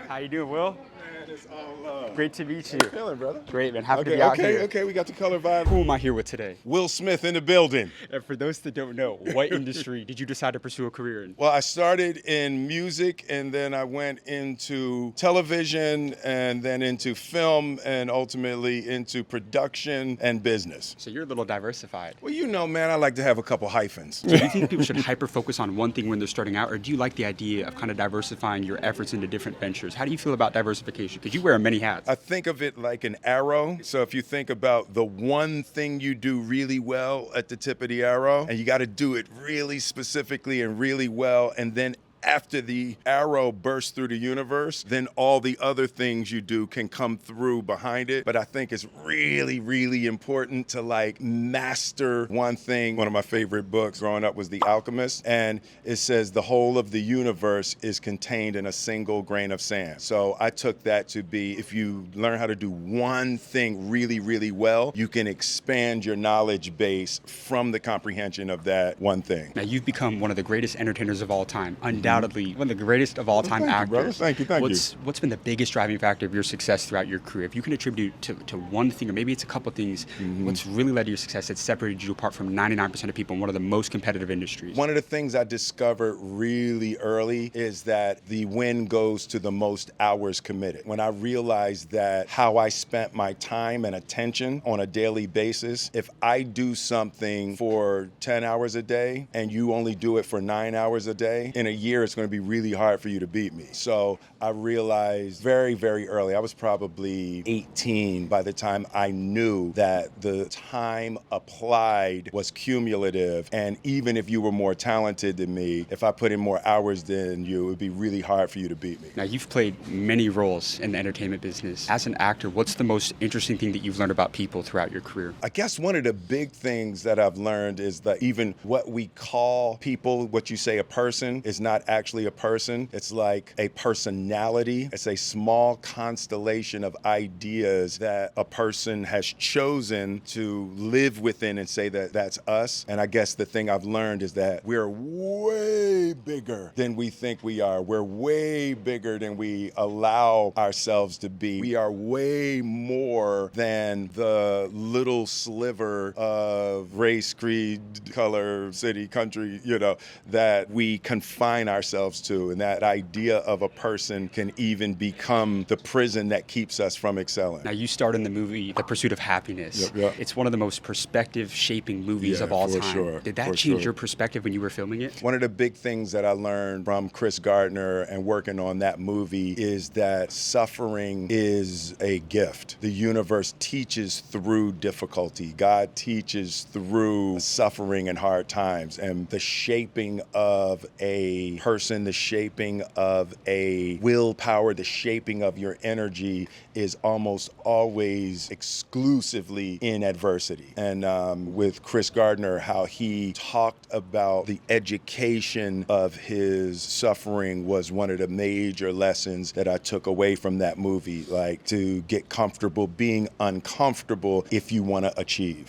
How you doing, Will? Man, it's all love. Great to meet you. How you feeling, brother? Great, man. Happy to be out here. Okay, we got the color vibe. Who am I here with today? Will Smith in the building. And for those that don't know, what industry did you decide to pursue a career in? Well, I started in music and then I went into television and then into film and ultimately into production and business. So you're a little diversified. Well, you know, man, I like to have a couple hyphens. So do you think people should hyper focus on one thing when they're starting out, or do you like the idea of kind of diversifying your efforts into different ventures? How do you feel about diversification? Because you wear many hats. I think of it like an arrow. So if you think about the one thing you do really well at the tip of the arrow, and you got to do it really specifically and really well, and then after the arrow bursts through the universe, then all the other things you do can come through behind it. But I think it's really, really important to like master one thing. One of my favorite books growing up was The Alchemist, and it says the whole of the universe is contained in a single grain of sand. So I took that to be, if you learn how to do one thing really, really well, you can expand your knowledge base from the comprehension of that one thing. Now, you've become one of the greatest entertainers of all time, undoubtedly one of the greatest of all time actors. Thank you, What's been the biggest driving factor of your success throughout your career? If you can attribute to one thing, or maybe it's a couple things, what's really led to your success that separated you apart from 99% of people in one of the most competitive industries? One of the things I discovered really early is that the win goes to the most hours committed. When I realized that how I spent my time and attention on a daily basis, if I do something for 10 hours a day and you only do it for 9 hours a day, in a year it's going to be really hard for you to beat me. So I realized very, very early, I was probably 18 by the time I knew that the time applied was cumulative. And even if you were more talented than me, if I put in more hours than you, it would be really hard for you to beat me. Now, you've played many roles in the entertainment business. As an actor, what's the most interesting thing that you've learned about people throughout your career? I guess one of the big things that I've learned is that even what we call people, what you say a person, is not actually a person. It's like a personality. It's a small constellation of ideas that a person has chosen to live within and say that that's us. And I guess the thing I've learned is that we're way bigger than we think we are. We're way bigger than we allow ourselves to be. We are way more than the little sliver of race, creed, color, city, country, that we confine ourselves to. And that idea of a person can even become the prison that keeps us from excelling. Now, you starred in the movie The Pursuit of Happiness. Yep. It's one of the most perspective-shaping movies of all for time. sure, Did that for change sure. your perspective when you were filming it? One of the big things that I learned from Chris Gardner and working on that movie is that suffering is a gift. The universe teaches through difficulty. God teaches through suffering and hard times. And the shaping of a person, the shaping of a willpower, the shaping of your energy is almost always exclusively in adversity. And with Chris Gardner, how he talked about the education of his suffering was one of the major lessons that I took away from that movie, like to get comfortable being uncomfortable if you want to achieve.